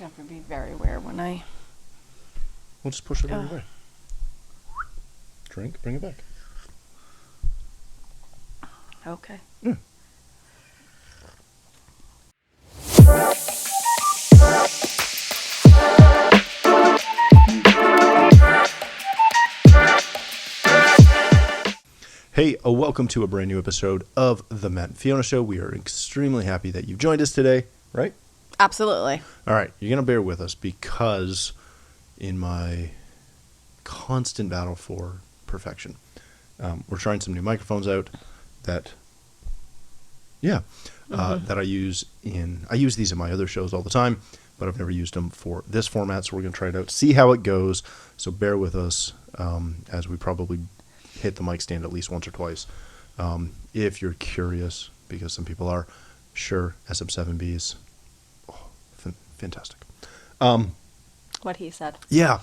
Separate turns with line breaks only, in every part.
It's going to be very weird when I...
We'll just push it over away. Drink, bring it back.
Okay.
Yeah. Hey, welcome to a brand new episode of the Matt Fiona Show. We are extremely happy that you've joined us today, right?
Absolutely.
All right, you're going to bear with us because in my constant battle for perfection, we're trying some new microphones out that, that I use these in my other shows all the time, but I've never used them for this format, so we're going to try it out, see how it goes. So bear with us as we probably hit the mic stand at least once or twice. If you're curious, because some people are, sure, SM7Bs, fantastic.
What he said.
Yeah,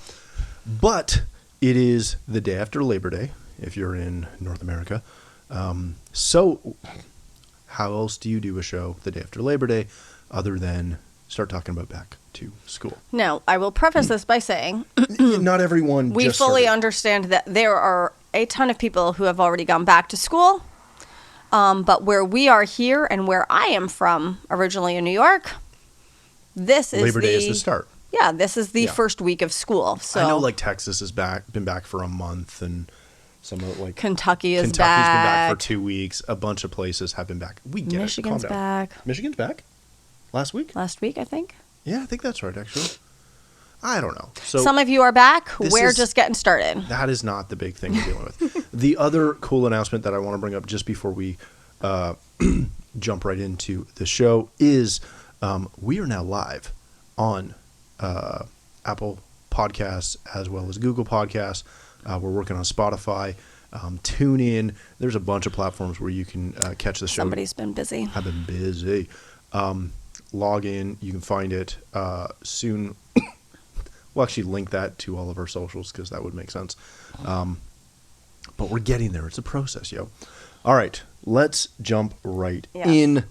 but it is the day after Labor Day, if you're in North America. So how else do you do a show the day after Labor Day other than start talking about back to school?
Now, I will preface this by saying
not everyone
we
just
fully
started.
understand that there are a ton of people who have already gone back to school. But where we are here and where I am from, originally in New York, this is
Labor Day is the start.
Yeah, this is the first week of school. So
I know, like, Texas has been back for a month, and some of
Kentucky's
been back for
back
2 weeks. A bunch of places have been back. We get
Michigan's
it. Calm down.
back.
Michigan's back? Last week, I
think.
Yeah, I think that's right, actually. I don't know. So
some of you are back. We're just getting started.
That is not the big thing we're dealing with. The other cool announcement that I want to bring up just before we jump right into the show is we are now live on Apple Podcasts as well as Google Podcasts. We're working on Spotify. Tune in. There's a bunch of platforms where you can catch the show.
Somebody's been busy.
I've been busy. Log in. You can find it soon. We'll actually link that to all of our socials because that would make sense. But we're getting there. It's a process, yo. All right. Let's jump right in.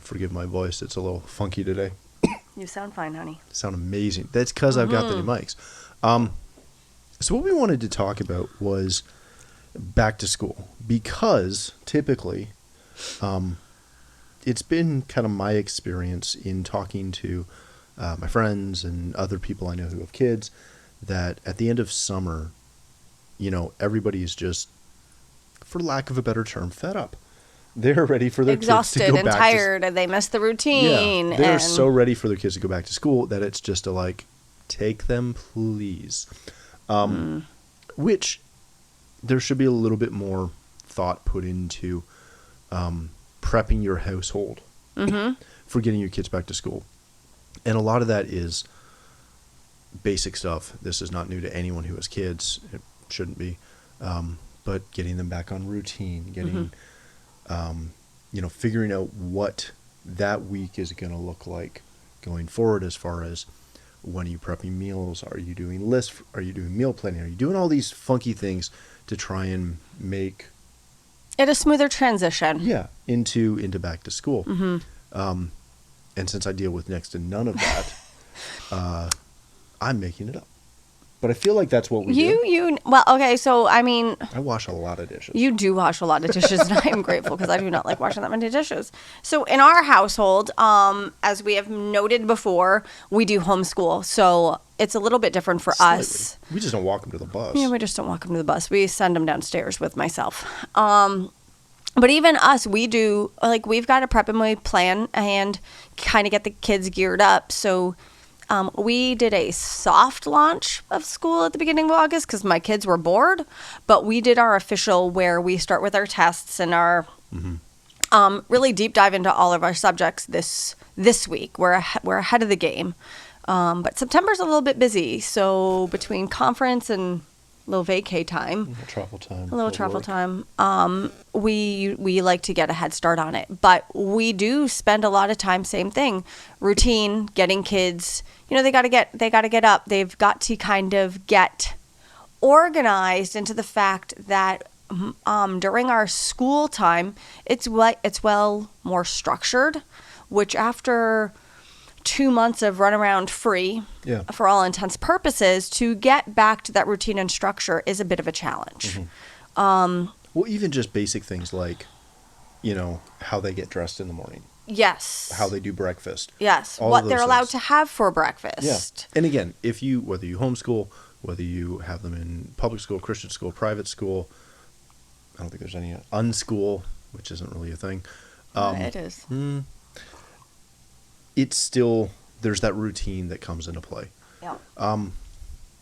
Forgive my voice. It's a little funky today.
You sound fine, honey.
Sound amazing. That's because I've got the new mics. So what we wanted to talk about was back to school, because typically it's been kind of my experience in talking to my friends and other people I know who have kids that at the end of summer, everybody's just, for lack of a better term, fed up. They're ready for their kids to go back.
Exhausted and tired, and they miss the routine.
Yeah, they're so ready for their kids to go back to school that it's just take them, please. Which there should be a little bit more thought put into prepping your household for getting your kids back to school. And a lot of that is basic stuff. This is not new to anyone who has kids. It shouldn't be. But getting them back on routine, getting... figuring out what that week is going to look like going forward as far as when are you prepping meals? Are you doing lists? Are you doing meal planning? Are you doing all these funky things to try and make
it a smoother transition?
Yeah, into back to school. And since I deal with next to none of that, I'm making it up. But I feel like that's what we do.
Well, okay, so, I mean...
I wash a lot of dishes.
You do wash a lot of dishes, and I am grateful because I do not like washing that many dishes. So, in our household, as we have noted before, we do homeschool. So, it's a little bit different for us.
We just don't walk them to the bus.
Yeah, we just don't walk them to the bus. We send them downstairs with myself. But even us, we do, we've got a prep and we plan and kind of get the kids geared up. So... we did a soft launch of school at the beginning of August because my kids were bored, but we did our official where we start with our tests and our really deep dive into all of our subjects this week. We're ahead of the game, but September's a little bit busy, so between conference and a little vacay time, a little travel time, we like to get a head start on it. But we do spend a lot of time, same thing, routine, getting kids. They got to get up. They've got to kind of get organized into the fact that during our school time, it's well more structured, which after 2 months of run around free
Yeah.
for all intents purposes, to get back to that routine and structure is a bit of a challenge.
Well, even just basic things like, how they get dressed in the morning,
Yes.
how they do breakfast.
Yes.
all of
What
those
they're allowed
things.
to have for breakfast.
Yeah. And again, whether you homeschool, whether you have them in public school, Christian school, private school, I don't think there's any unschool, which isn't really a thing.
It is.
It's still, there's that routine that comes into play.
Yeah.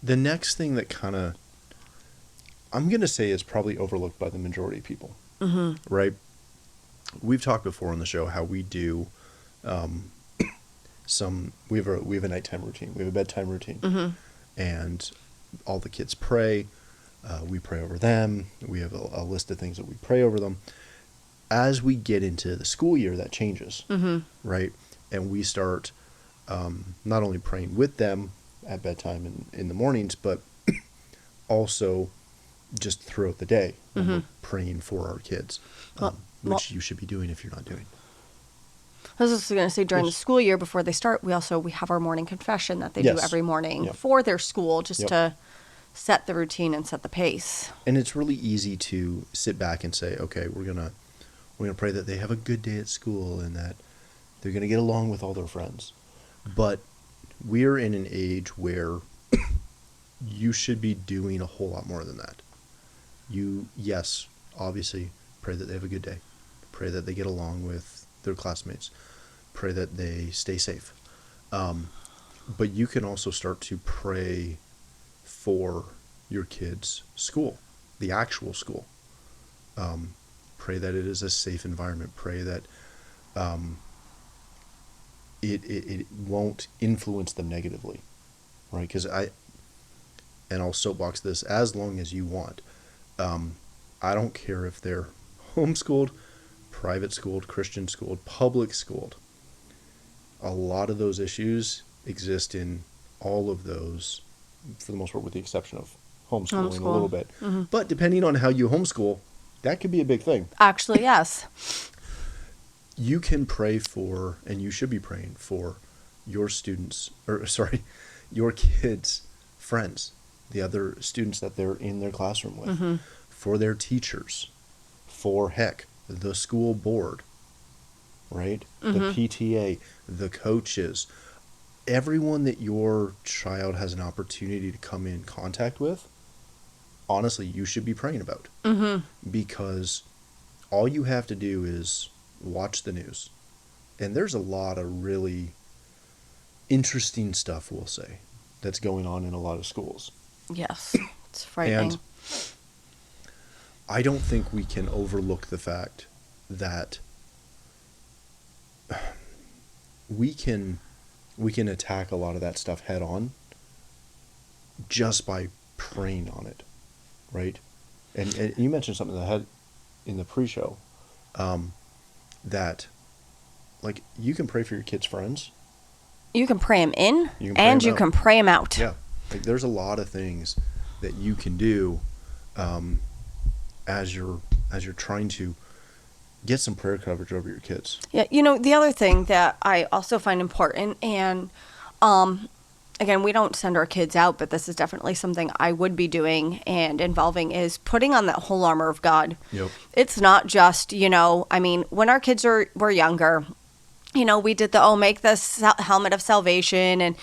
The next thing that kind of, I'm going to say is probably overlooked by the majority of people, right? We've talked before on the show how we do we have a nighttime routine. We have a bedtime routine. And all the kids pray. We pray over them. We have a list of things that we pray over them. As we get into the school year, that changes, right? And we start not only praying with them at bedtime and in the mornings, but also just throughout the day, we're praying for our kids, which you should be doing if you're not doing.
I was just going to say, during the school year, before they start, we have our morning confession that they do
Yes.
every morning
Yep.
for their school, just
Yep.
to set the routine and set the pace.
And it's really easy to sit back and say, okay, we're gonna pray that they have a good day at school and that they're gonna get along with all their friends. But we're in an age where you should be doing a whole lot more than that. Yes, obviously, pray that they have a good day. Pray that they get along with their classmates. Pray that they stay safe. But you can also start to pray for your kids' school, the actual school. Pray that it is a safe environment. Pray that it won't influence them negatively, right? Because I'll soapbox this as long as you want. I don't care if they're homeschooled, private schooled, Christian schooled, public schooled. A lot of those issues exist in all of those, for the most part, with the exception of homeschooling a little bit. But depending on how you homeschool, that could be a big thing.
Actually, yes.
You can pray for, and you should be praying for, your kids' friends, the other students that they're in their classroom with, for their teachers, for the school board, right? The PTA, the coaches, everyone that your child has an opportunity to come in contact with, honestly, you should be praying about. Because all you have to do is watch the news. And there's a lot of really interesting stuff, we'll say, that's going on in a lot of schools.
Yes. It's frightening.
And I don't think we can overlook the fact that we can attack a lot of that stuff head on just by praying on it, right? And you mentioned something that I had in the pre-show, that like you can pray for your kids' friends.
You can pray them in,
You can pray
and
'em
you
out.
can pray them out.
Yeah, like there's a lot of things that you can do as you're trying to get some prayer coverage over your kids.
Yeah, the other thing that I also find important, and again, we don't send our kids out, but this is definitely something I would be doing and involving, is putting on that whole armor of God.
Yep.
It's not just, when our kids were younger, we did make this helmet of salvation, and,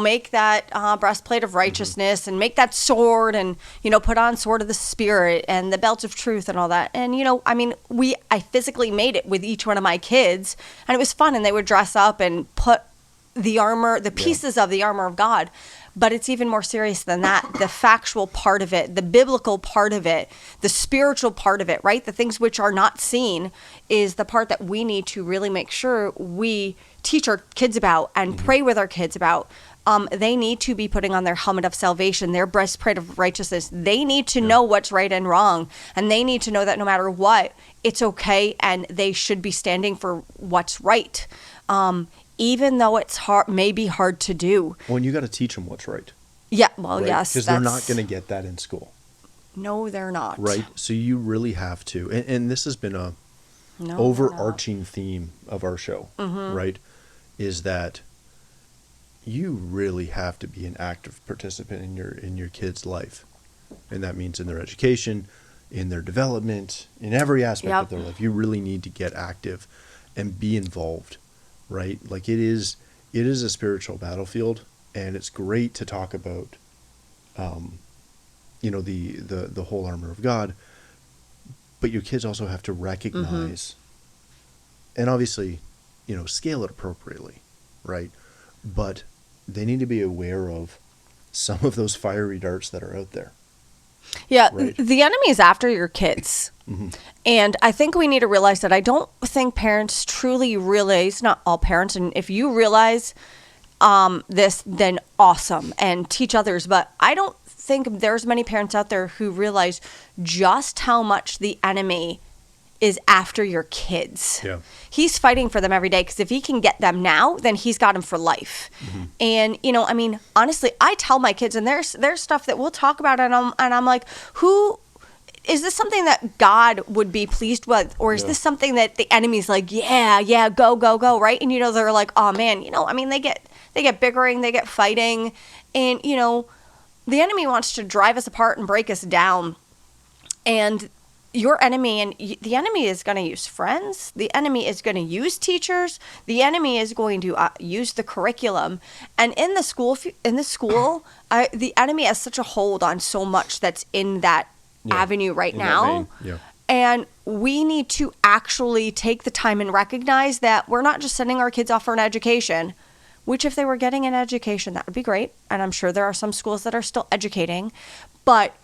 make that breastplate of righteousness, and make that sword, and, put on sword of the Spirit and the belt of truth and all that. And, I physically made it with each one of my kids, and it was fun, and they would dress up and put the pieces of the armor of God. But it's even more serious than that. The factual part of it, the biblical part of it, the spiritual part of it, right? The things which are not seen is the part that we need to really make sure we teach our kids about and pray with our kids about. They need to be putting on their helmet of salvation, their breastplate of righteousness. They need to know what's right and wrong. And they need to know that no matter what, it's okay, and they should be standing for what's right. Even though it's may be hard to do.
Well, and you got to teach them what's right.
Yeah, well,
right?
yes.
Because they're not going to get that in school.
No, they're not.
Right? So you really have to. And this has been a overarching theme of our show, right? Is that you really have to be an active participant in your kid's life. And that means in their education, in their development, in every aspect of their life. You really need to get active and be involved, right? Like it is a spiritual battlefield, and it's great to talk about the whole armor of God, but your kids also have to recognize and obviously, scale it appropriately, right? But they need to be aware of some of those fiery darts that are out there.
Yeah,
right?
The enemy is after your kids. And I think we need to realize that. I don't think parents truly realize, not all parents, and if you realize this, then awesome, and teach others. But I don't think there's many parents out there who realize just how much the enemy is after your kids.
Yeah.
He's fighting for them every day, because if he can get them now, then he's got them for life. And honestly, I tell my kids, and there's stuff that we'll talk about, and I'm like, who is this, something that God would be pleased with, or is this something that the enemy's like, yeah, go, right? And they're like, oh man, they get bickering, they get fighting, and the enemy wants to drive us apart and break us down. And your enemy, and the enemy is going to use friends. The enemy is going to use teachers. The enemy is going to use the curriculum. And in the school, the enemy has such a hold on so much that's in that avenue right now. And we need to actually take the time and recognize that we're not just sending our kids off for an education, which if they were getting an education, that would be great. And I'm sure there are some schools that are still educating, but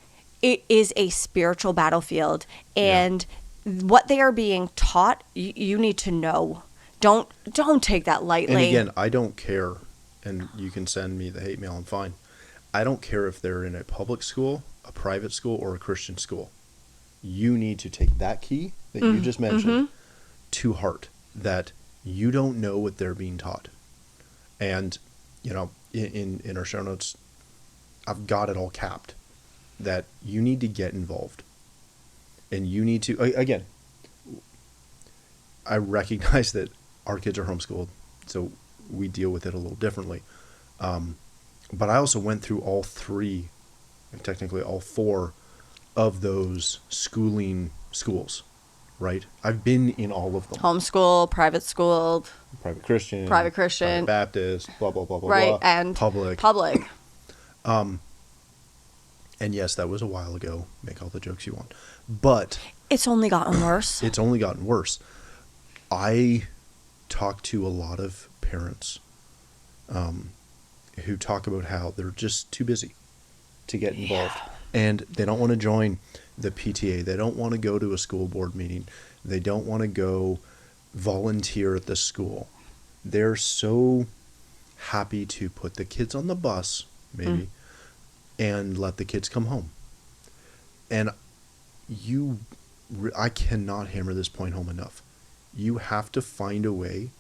it is a spiritual battlefield, and what they are being taught, you need to know. Don't take that lightly.
And again, I don't care, and you can send me the hate mail, I'm fine. I don't care if they're in a public school, a private school, or a Christian school. You need to take that key that you just mentioned to heart, that you don't know what they're being taught. And, in our show notes, I've got it all capped, that you need to get involved. And you need to, again, I recognize that our kids are homeschooled, so we deal with it a little differently. But I also went through all three, and technically all four, of those schooling schools, right? I've been in all of them.
Homeschool, private school.
Private Christian.
Private
Baptist, blah, blah, blah, blah,
right,
blah.
and
Public. And yes, that was a while ago. Make all the jokes you want. But
it's only gotten worse.
It's only gotten worse. I talk to a lot of parents who talk about how they're just too busy to get involved. And they don't want to join the PTA. They don't want to go to a school board meeting. They don't want to go volunteer at the school. They're so happy to put the kids on the bus, maybe, and let the kids come home. And I cannot hammer this point home enough. You have to find a way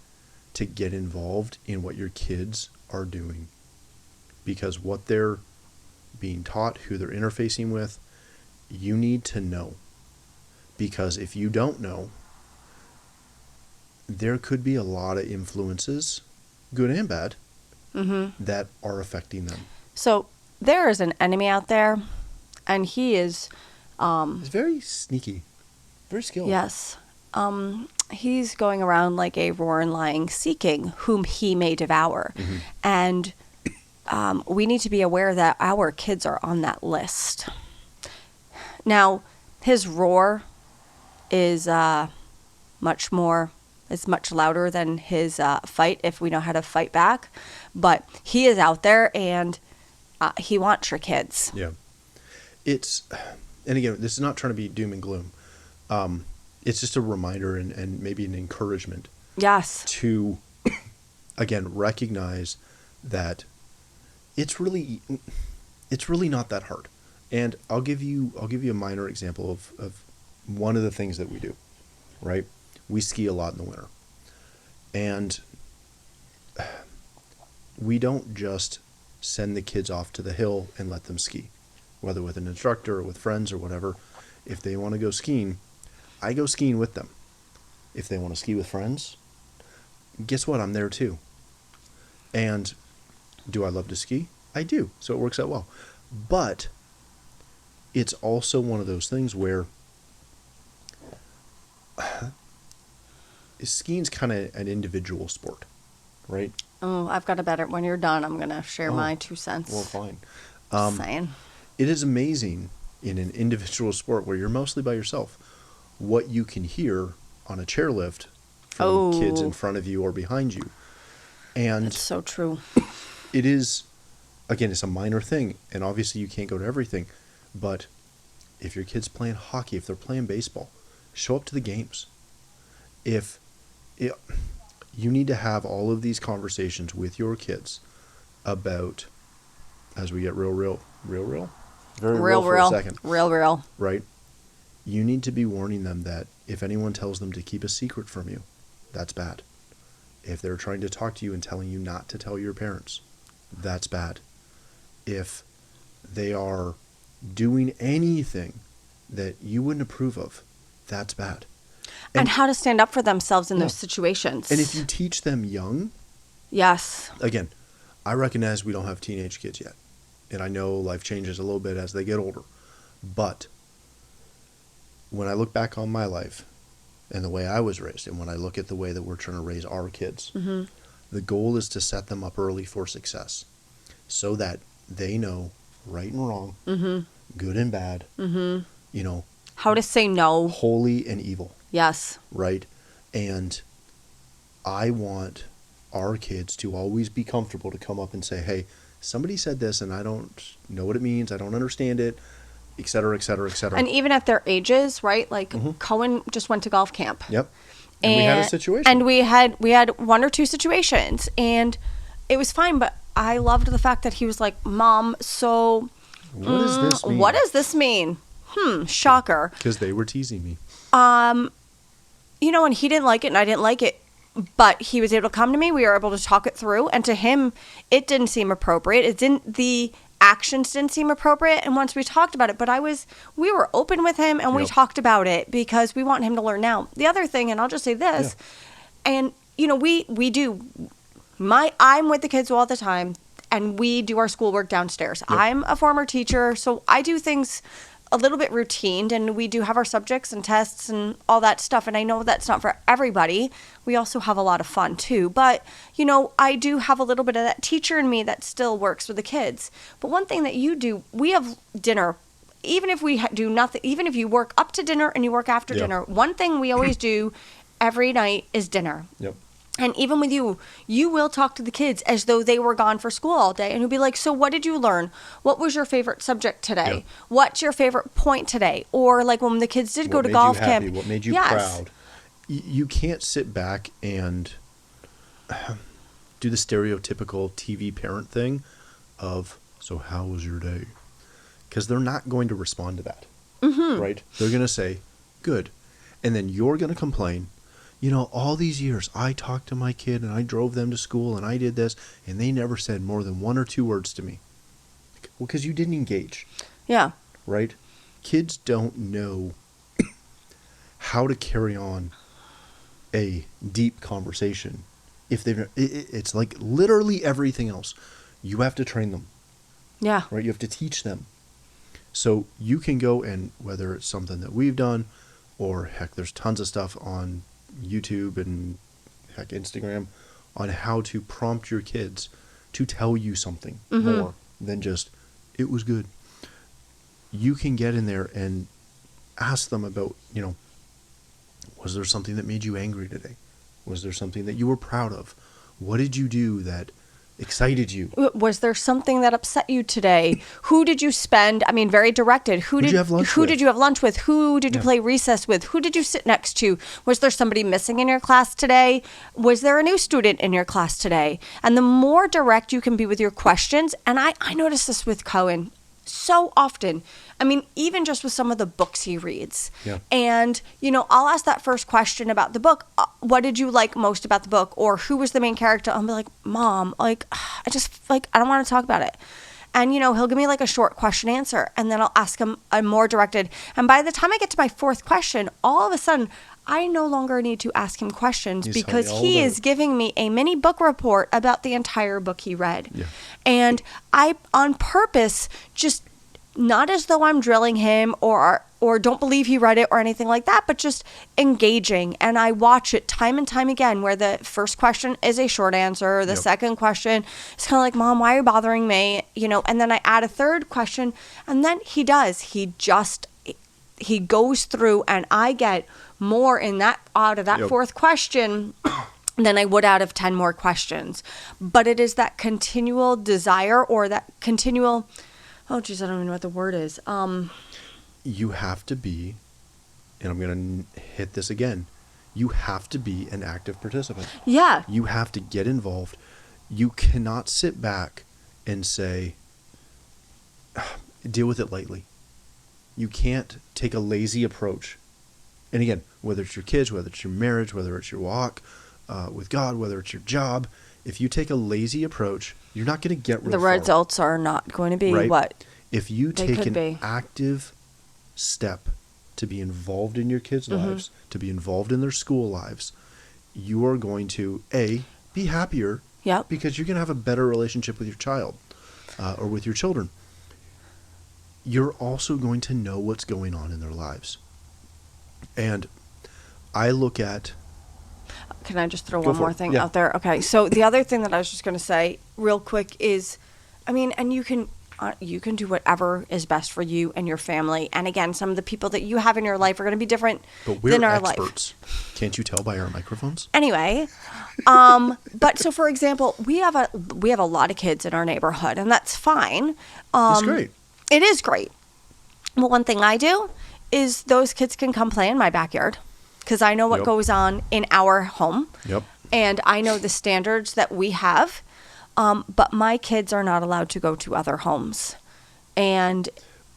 to get involved in what your kids are doing, because what they're being taught, who they're interfacing with, you need to know. Because if you don't know, there could be a lot of influences, good and bad, that are affecting them.
So there is an enemy out there, and he is...
he's very sneaky, very skilled.
Yes. He's going around like a roaring lion, seeking whom he may devour. And we need to be aware that our kids are on that list. Now, his roar is much louder than his fight, if we know how to fight back. But he is out there, and he wants your kids.
Yeah. And again, this is not trying to be doom and gloom. It's just a reminder and maybe an encouragement.
Yes.
To, again, recognize that it's really not that hard. And I'll give you a minor example of one of the things that we do, right? We ski a lot in the winter. And we don't just send the kids off to the hill and let them ski, whether with an instructor or with friends or whatever. If they want to go skiing, I go skiing with them. If they want to ski with friends, guess what? I'm there too. And Do I love to ski? I do. So it works out well. But it's also one of those things where skiing's kind of an individual sport, right?
Oh, I've got a better. When you're done, I'm gonna share my 2 cents.
Well, fine.
Just saying.
It is amazing in an individual sport where you're mostly by yourself what you can hear on a chairlift from kids in front of you or behind you. And
It's so true.
it is, again, it's a minor thing, and obviously you can't go to everything, but if your kid's playing hockey, if they're playing baseball, show up to the games. You need to have all of these conversations with your kids about, as we get real, very real for a second,
real,
right? You need to be warning them that if anyone tells them to keep a secret from you, that's bad. If they're trying to talk to you and telling you not to tell your parents, that's bad. If they are doing anything that you wouldn't approve of, that's bad.
and how to stand up for themselves in those situations.
And if you teach them young,
yes,
again, I recognize we don't have teenage kids yet. And I know life changes a little bit as they get older. But when I look back on my life and the way I was raised, and when I look at the way that we're trying to raise our kids, the goal is to set them up early for success so that they know right and wrong, good and bad,
how to say no.
holy and evil,
Yes.
right? And I want our kids to always be comfortable to come up and say, hey, somebody said this and I don't know what it means, I don't understand it, et cetera, et cetera, et cetera.
And even at their ages, right? Like Cohen just went to golf camp.
Yep. And we had a situation.
And we had 1 or 2 situations, and it was fine. But I loved the fact that he was like, "Mom, so
what does this mean?
what does this mean? Shocker."
Because they were teasing me.
And he didn't like it, and I didn't like it. But he was able to come to me. We were able to talk it through, and to him, it didn't seem appropriate. The actions didn't seem appropriate. And once we talked about it, but we were open with him, and we talked about it because we want him to learn now. The other thing, and I'll just say this, and we do. I'm with the kids all the time, and we do our schoolwork downstairs. I'm a former teacher, so I do things a little bit routine, and we do have our subjects and tests and all that stuff. And I know that's not for everybody. We also have a lot of fun too. But, I do have a little bit of that teacher in me that still works with the kids. But one thing that you do, we have dinner. Even if we do nothing, even if you work up to dinner and you work after dinner, one thing we always do every night is dinner.
Yep.
And even with you will talk to the kids as though they were gone for school all day. And you'll be like, so what did you learn? What was your favorite subject today?
Yeah.
What's your favorite point today? Or like when the kids did go to golf camp.
What made you proud? You can't sit back and do the stereotypical TV parent thing of, so how was your day? Because they're not going to respond to that. Right? They're going to say, good. And then you're going to complain. All these years, I talked to my kid and I drove them to school and I did this, and they never said more than 1 or 2 words to me. Well, because you didn't engage.
Yeah.
Right? Kids don't know how to carry on a deep conversation if they've. It's like literally everything else. You have to train them.
Yeah.
Right? You have to teach them. So you can go and, whether it's something that we've done, or heck, there's tons of stuff on YouTube and heck Instagram on how to prompt your kids to tell you something more than just, it was good. You can get in there and ask them about, was there something that made you angry today? Was there something that you were proud of? What did you do that excited you?
Was there something that upset you today? Who did you spend? Very very Who did you have lunch with? Who did you play recess with? Who did you sit next to? Was there somebody missing in your class today? Was there a new student in your class today? And the more direct you can be with your questions, and I notice this with Cohen so often. Even just with some of the books he reads. Yeah. And, I'll ask that first question about the book. What did you like most about the book? Or who was the main character? I'll be like, Mom, I don't want to talk about it. And, he'll give me a short question answer. And then I'll ask him a more directed. And by the time I get to my 4th question, all of a sudden, I no longer need to ask him questions
He's
because
telling me all
he
about
is
it.
giving me a mini book report about the entire book he read.
Yeah.
And I, on purpose, just not as though I'm drilling him or don't believe he read it or anything like that, but just engaging. And I watch it time and time again where the first question is a short answer. The
Yep.
second question is kind of like, Mom, why are you bothering me? You know, and then I add a third question, and then he goes through, and I get more out of that
Yep.
fourth question than I would out of 10 more questions. But it is that continual desire or that continual, oh geez, I don't even know what the word is.
You have to be, and I'm going to hit this again, you have to be an active participant.
Yeah.
You have to get involved. You cannot sit back and say, deal with it lightly. You can't take a lazy approach. And again, whether it's your kids, whether it's your marriage, whether it's your walk with God, whether it's your job, if you take a lazy approach, you're not going to get
The
far.
results are not going to be
Right?
what
If you
they
take
could
an
be.
active step to be involved in your kids'
Mm-hmm.
lives, to be involved in their school lives, you are going to, be happier.
Yep.
Because you're going to have a better relationship with your child or with your children. You're also going to know what's going on in their lives. And I look at...
Can I just throw
Go
one
for
more
it.
thing
Yeah.
out there? Okay. So the other thing that I was just going to say real quick is, I mean, and you can do whatever is best for you and your family. And again, some of the people that you have in your life are going to be different
But we're
than our life.
experts. Can't you tell by our microphones?
Anyway, but so for example, we have a lot of kids in our neighborhood, and that's fine.
It's great.
It is great. But one thing I do is those kids can come play in my backyard because I know what
Yep.
goes on in our home.
Yep.
And I know the standards that we have. But my kids are not allowed to go to other homes. And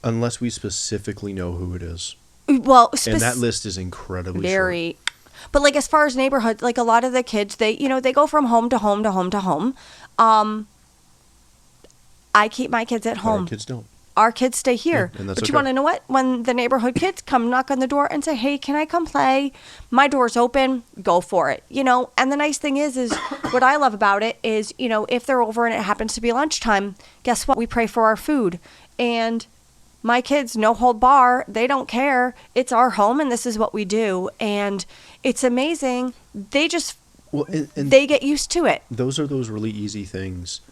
Unless we specifically know who it is.
well,
And that list is incredibly short.
very. But like as far as neighborhoods, like a lot of the kids, they go from home to home to home to home. I keep my kids at
But
home.
our kids don't.
Our kids stay here.
Yeah, and that's
But you
okay.
want to know what? When the neighborhood kids come knock on the door and say, "Hey, can I come play?" My door's open. Go for it. You know. And the nice thing is what I love about it is, you know, if they're over and it happens to be lunchtime, guess what? We pray for our food. And my kids, no hold bar. They don't care. It's our home, and this is what we do. And it's amazing. They just
Well, and
they get used to it.
those are those really easy things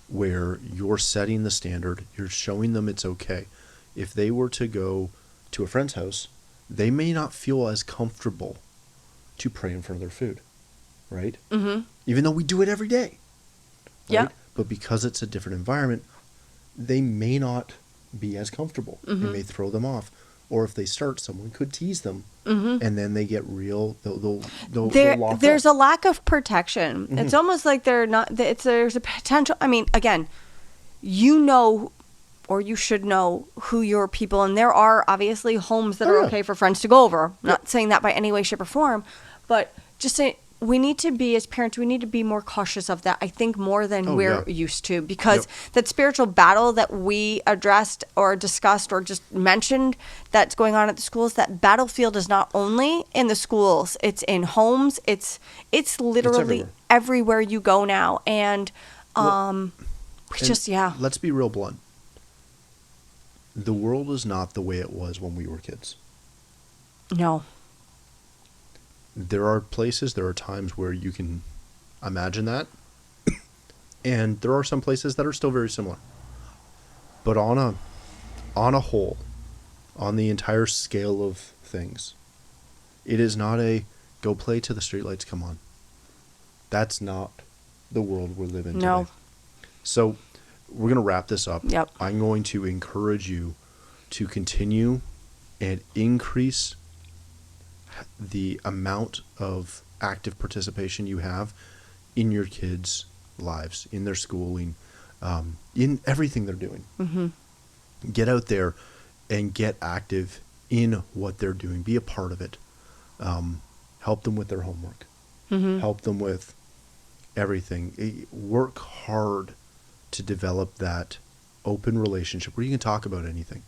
where you're setting the standard, you're showing them it's okay. If they were to go to a friend's house, they may not feel as comfortable to pray in front of their food, right?
Mm-hmm.
Even though we do it every day.
Yeah.
But because it's a different environment, they may not be as comfortable.
Mm-hmm.
It may throw them off. Or if they start, someone could tease them,
Mm-hmm.
and then they get real. They'll lock
There's
up.
a lack of protection.
Mm-hmm.
It's almost like they're not. There's a potential. I mean, again, you know, or you should know who your people, and there are obviously homes that
Oh,
are
yeah.
okay for friends to go over. I'm not saying that by any way, shape, or form, but just say we need to be, as parents, we need to be more cautious of that. I think more than
Oh,
we're
yeah.
used to, because
Yep.
that spiritual battle that we addressed or discussed or just mentioned that's going on at the schools, that battlefield is not only in the schools, it's in homes. It's literally everywhere you go now. And
Let's be real blunt. The world is not the way it was when we were kids.
No.
There are places, there are times where you can imagine that. And there are some places that are still very similar. But on a whole, on the entire scale of things, it is not a go play till the streetlights come on. That's not the world we're living
No.
today. So we're going to wrap this up.
Yep.
I'm going to encourage you to continue and increase the amount of active participation you have in your kids' lives, in their schooling, in everything they're doing.
Mm-hmm.
Get out there and get active in what they're doing. Be a part of it. Help them with their homework.
Mm-hmm.
Help them with everything. Work hard to develop that open relationship where you can talk about anything.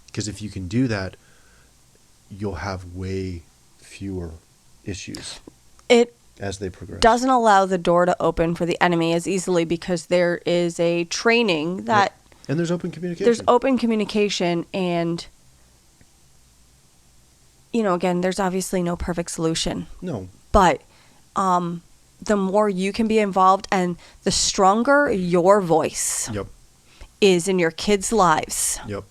Because if you can do that, you'll have way fewer issues
It
as they progress.
doesn't allow the door to open for the enemy as easily because there is a training that
And there's open communication.
there's open communication, and again, there's obviously no perfect solution.
No.
But the more you can be involved and the stronger your voice
Yep.
is in your kids' lives,
Yep.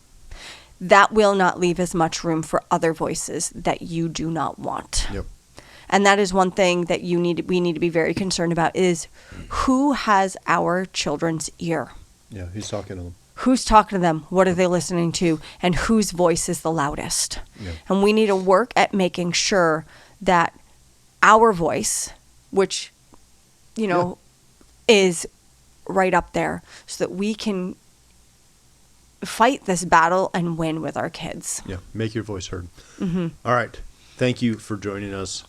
that will not leave as much room for other voices that you do not want.
Yep.
And that is one thing that we need to be very concerned about is who has our children's ear?
Yeah, he's talking to them.
Who's talking to them? What are they listening to? And whose voice is the loudest?
Yeah.
And we need to work at making sure that our voice, which, is right up there, so that we can fight this battle and win with our kids.
Yeah, make your voice heard.
Mm-hmm.
All right. Thank you for joining us.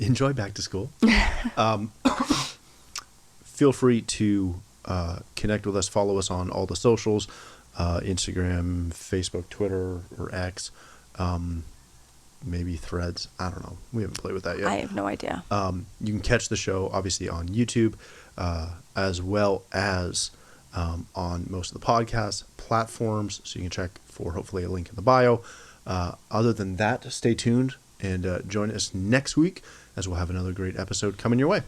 Enjoy back to school. Feel free to connect with us. Follow us on all the socials, Instagram, Facebook, Twitter, or X, maybe Threads. I don't know. We haven't played with that yet.
I have no idea.
You can catch the show, obviously, on YouTube, as well as on most of the podcast platforms. So you can check for, hopefully, a link in the bio. Other than that, stay tuned and join us next week as we'll have another great episode coming your way.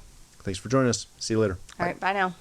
Thanks for joining us. See you later.
All right. Bye now.